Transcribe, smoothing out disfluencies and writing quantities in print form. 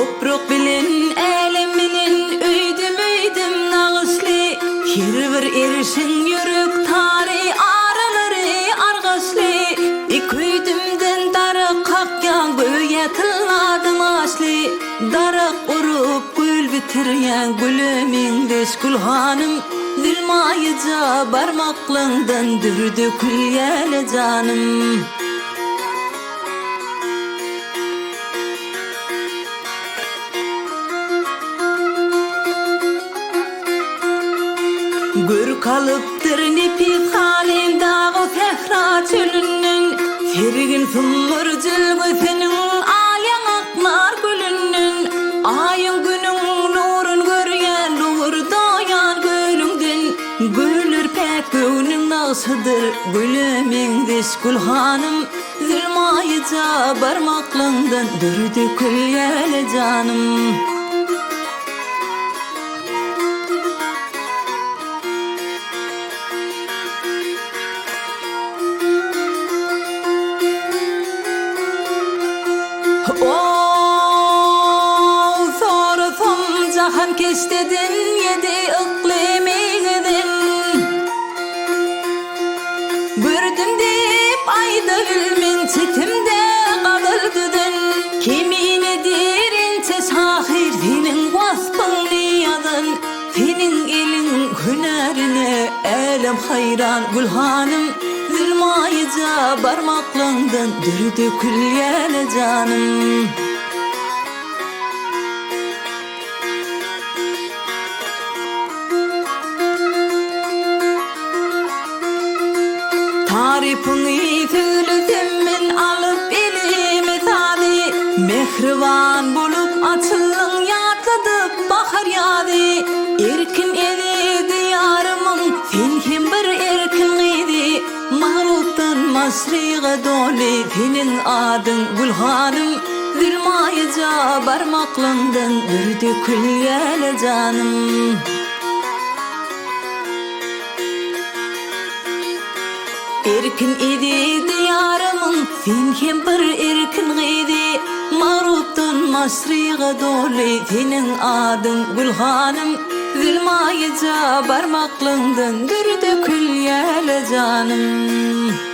Topruk bilen, elim bilen, öydüm nağıslı. Her bir erişin yürük tari, aralary argasly. Öydümden darık kakyan, göğe tılladım aslı. Darık urup gül bitiryen gülümingdeş Gülhanım. Dilmayıca barmaklığından dürdü külyele canım. Gör kalıptır nepik halim dağı tehra çölünün. Fergin sumur cılgı senin alyan aklar gülünün. Ayın günün nurun göryen nur doyan gülüngdün. Gülür pek gönün ağsıdır gülümingdeş Gülhanım. Zilmayıca barmaklığından dürdü külyele canım. Jahan kestedin yedi iqlimigidin. Bürdüm dip ayda gülmin çetimde qalıldydın. Kimine dirince sahir senin vasfın niyadın. Senin elin hünerine elem hayran Gülhanım. Zilmayıca barmaklığından dürdü külyele canım. Tarifini tülütemmin alıp elime tabi. Mehriban bulup açıllın yatladıp bahar yadi. Erkin edi diyarımın sen kim bir erkin idi. Mağluptan masriğe doli senin adın Gülhanım. Zilmayıca barmaklığından dürdü külyele canım. Erkin idi diyarımın sen hem bir erkin idi. Mağruptun masriğe doli senin adın Gülhanım. Zilmayıca barmaklığından dürdü külyele canım.